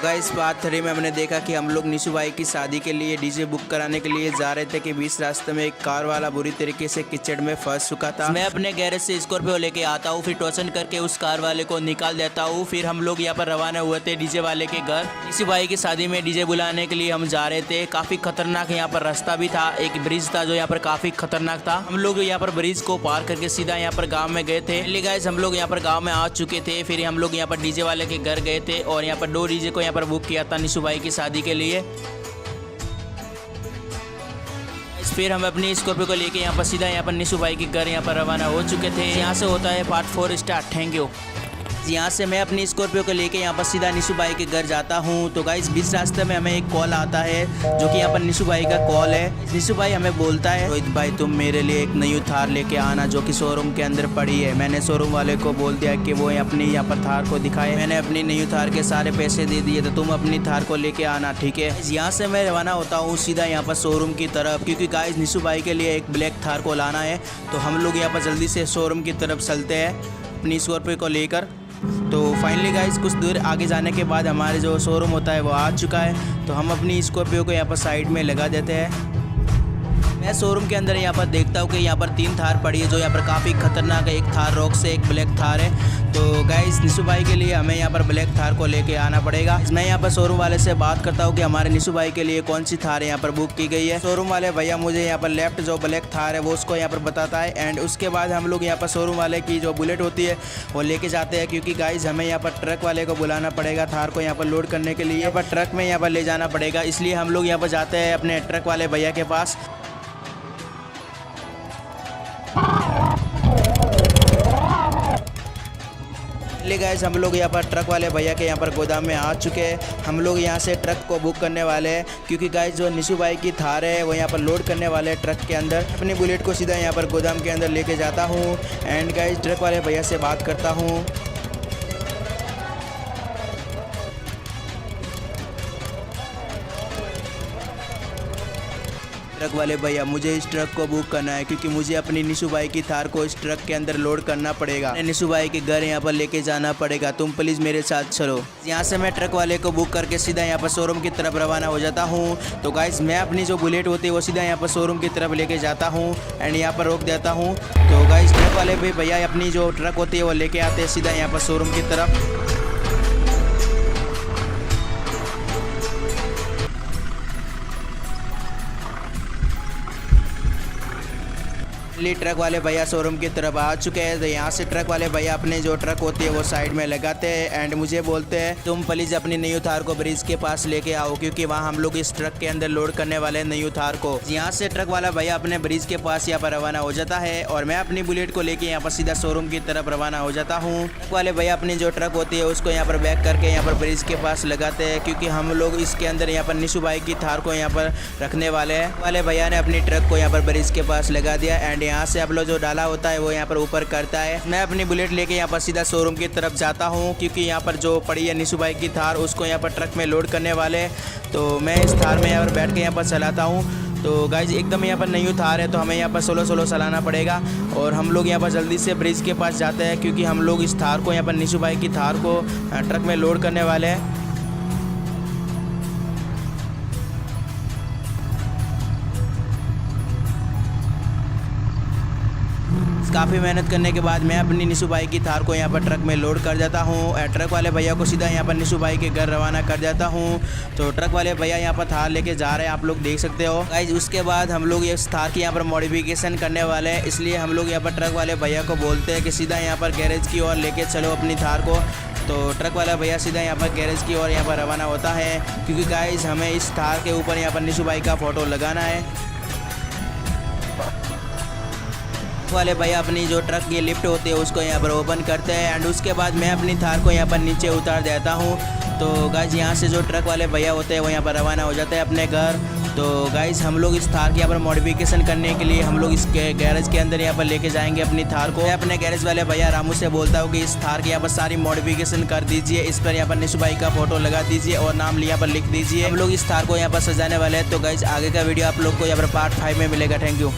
Guys part 3 में हमने देखा कि हम लोग निशु भाई की शादी के लिए डीजे बुक कराने के लिए जा रहे थे कि बीच रास्ते में एक कार वाला बुरी तरीके से कीचड़ में फंस चुका था। मैं अपने गैरेज से स्कॉर्पियो लेके आता हूँ, फिर टोचन करके उस कार वाले को निकाल देता हूँ। फिर हम लोग यहाँ पर रवाना हुए थे डीजे वाले के घर। निशु भाई की शादी में डीजे बुलाने के लिए हम जा रहे थे। काफी खतरनाक यहाँ पर रास्ता भी था, एक ब्रिज था जो यहाँ पर काफी खतरनाक था। हम लोग यहाँ पर ब्रिज को पार करके सीधा यहाँ पर गाँव में गए थे। गाइस हम लोग यहाँ पर गाँव में आ चुके थे। फिर हम लोग यहाँ पर डीजे वाले के घर गए थे और यहाँ पर 2 डीजे को यहाँ पर बुक किया था निशु भाई की शादी के लिए। फिर हम अपनी स्कॉर्पियो को लेके यहाँ पर सीधा यहाँ पर निशु भाई के घर यहाँ पर रवाना हो चुके थे। यहाँ से होता है पार्ट 4 स्टार्ट। Thank you. यहाँ से मैं अपनी स्कॉर्पियो को लेके यहाँ पर सीधा निशु भाई के घर जाता हूँ। तो गाइस बीच रास्ते में हमें एक कॉल आता है जो कि यहाँ पर निशु भाई का कॉल है। निशु भाई हमें बोलता है, रोहित भाई तुम मेरे लिए एक नई थार लेके आना जो कि शोरूम के अंदर पड़ी है। मैंने शोरूम वाले को बोल दिया कि वो अपनी यहाँ पर थार को दिखाए। मैंने अपनी नई थार के सारे पैसे दे दिए, तो तुम अपनी थार को लेके आना, ठीक है। यहाँ से मैं रवाना होता हूँ सीधा यहाँ पर शोरूम की तरफ, क्योंकि गाइस निशु भाई के लिए एक ब्लैक थार को लाना है। तो हम लोग यहाँ पर जल्दी से शोरूम की तरफ चलते हैं अपनी स्कॉर्पियो को लेकर। तो फाइनली गाइस कुछ दूर आगे जाने के बाद हमारे जो शोरूम होता है वो आ चुका है। तो हम अपनी स्कॉर्पियो को यहाँ पर साइड में लगा देते हैं। मैं शोरूम के अंदर यहाँ पर देखता हूँ कि यहाँ पर 3 थार पड़ी है जो यहाँ पर काफ़ी खतरनाक है। एक थार रॉक्स है, एक ब्लैक थार है। तो गाइस निशु भाई के लिए हमें यहाँ पर ब्लैक थार को लेके आना पड़ेगा। मैं यहाँ पर शोरूम वाले से बात करता हूँ कि हमारे निशु भाई के लिए कौन सी थार यहाँ पर बुक की गई है। शोरूम वाले भैया मुझे यहाँ पर लेफ्ट जो ब्लैक थार है वो उसको यहाँ पर बताता है। एंड उसके बाद हम लोग यहाँ पर शोरूम वाले की जो बुलेट होती है वो लेके जाते हैं, क्योंकि गाइस हमें यहाँ पर ट्रक वाले को बुलाना पड़ेगा थार को यहाँ पर लोड करने के लिए। यहाँ पर ट्रक में यहाँ पर ले जाना पड़ेगा, इसलिए हम लोग यहाँ पर जाते हैं अपने ट्रक वाले भैया के पास। गाइस हम लोग यहाँ पर ट्रक वाले भैया के यहाँ पर गोदाम में आ चुके हैं। हम लोग यहाँ से ट्रक को बुक करने वाले हैं, क्योंकि गाइस जो निशु भाई की थार है वो यहाँ पर लोड करने वाले हैं ट्रक के अंदर। अपनी बुलेट को सीधा यहाँ पर गोदाम के अंदर लेके जाता हूँ। एंड गाइस ट्रक वाले भैया से बात करता हूँ। ट्रक वाले भैया मुझे इस ट्रक को बुक करना है, क्योंकि मुझे अपनी निशु भाई की थार को इस ट्रक के अंदर लोड करना पड़ेगा। निशु भाई के घर यहाँ पर लेके जाना पड़ेगा, तुम प्लीज़ मेरे साथ चलो। यहाँ से मैं ट्रक वाले को बुक करके सीधा यहाँ पर शोरूम की तरफ रवाना हो जाता हूँ। तो गाइस मैं अपनी जो बुलेट होती है वो सीधा यहाँ पर शोरूम की तरफ लेके जाता हूँ एंड यहाँ पर रोक देता हूँ। तो गाइस ट्रक वाले भी भैया अपनी जो ट्रक होती है वो लेके आते हैं सीधा यहाँ पर शोरूम की तरफ। ट्रक वाले भैया शोरूम की तरफ आ चुके हैं। तो यहाँ से ट्रक वाले भैया अपने जो ट्रक होती है वो साइड में लगाते हैं एंड मुझे बोलते हैं तुम प्लीज़ अपनी नई थार को ब्रिज के पास लेके आओ, क्योंकि वहाँ हम लोग इस ट्रक के अंदर लोड करने वाले हैं नई थार को। यहाँ से ट्रक वाला भैया अपने ब्रिज के पास यहाँ पर रवाना हो जाता है और मैं अपनी बुलेट को लेके यहाँ पर सीधा शोरूम की तरफ रवाना हो जाता हूँ। ट्रक वाले भैया अपनी जो ट्रक होती है उसको यहाँ पर बैक करके यहाँ पर ब्रिज के पास लगाते हैं, क्योंकि हम लोग इसके अंदर यहाँ पर निशु भाई की थार को यहाँ पर रखने वाले हैं। वाले भैया ने अपनी ट्रक को यहाँ पर ब्रिज के पास लगा दिया एंड यहाँ से आप लोग जो डाला होता है वो यहाँ पर ऊपर करता है। मैं अपनी बुलेट लेके यहाँ पर सीधा शोरूम की तरफ जाता हूँ, क्योंकि यहाँ पर जो पड़ी है निशु भाई की थार उसको यहाँ पर ट्रक में लोड करने वाले। तो मैं इस थार में यहाँ पर बैठ के यहाँ पर चलाता हूँ। तो गाइज एकदम यहाँ पर नई थार है तो हमें यहाँ पर सोलो चलाना पड़ेगा और हम लोग यहाँ पर जल्दी से ब्रिज के पास जाते हैं, क्योंकि हम लोग इस थार को यहाँ पर निशु भाई की थार को ट्रक में लोड करने वाले हैं। काफ़ी मेहनत करने के बाद मैं अपनी निशु भाई की थार को यहाँ पर ट्रक में लोड कर देता हूँ। ट्रक वाले भैया को सीधा यहाँ पर निशु भाई के घर रवाना कर देता हूँ। तो ट्रक वाले भैया यहाँ पर थार लेके जा रहे हैं, आप लोग देख सकते हो गाइस। उसके बाद हम लोग इस थार की यहाँ पर मॉडिफिकेशन करने वाले हैं, इसलिए हम लोग यहाँ पर ट्रक वाले भैया को बोलते हैं कि सीधा यहाँ पर गैरेज की ओर लेके चलो अपनी थार को। तो ट्रक वाला भैया सीधा यहाँ पर गैरेज की ओर यहाँ पर रवाना होता है, क्योंकि गाइस हमें इस थार के ऊपर यहाँ पर निशु भाई का फ़ोटो लगाना है। वाले भैया अपनी जो ट्रक की लिफ्ट होती है उसको यहाँ पर ओपन करते हैं एंड उसके बाद मैं अपनी थार को यहाँ पर नीचे उतार देता हूँ। तो गाइस यहाँ से जो ट्रक वाले भैया होते हैं वो यहाँ पर रवाना हो जाते हैं अपने घर। तो गाइस हम लोग इस थार की यहाँ पर मॉडिफिकेशन करने के लिए हम लोग इस गैरेज के अंदर यहाँ पर लेके जाएंगे अपनी थार को। मैं अपने गैरेज वाले भैया रामू से बोलता हूँ कि इस थार की यहाँ पर सारी मॉडिफिकेशन कर दीजिए, इस पर यहाँ पर निशु भाई का फोटो लगा दीजिए और नाम यहाँ पर लिख दीजिए। हम लोग इस थार को यहाँ पर सजाने वाले हैं। तो गाइस आगे का वीडियो आप लोग को यहाँ पर पार्ट 5 में मिलेगा। Thank you.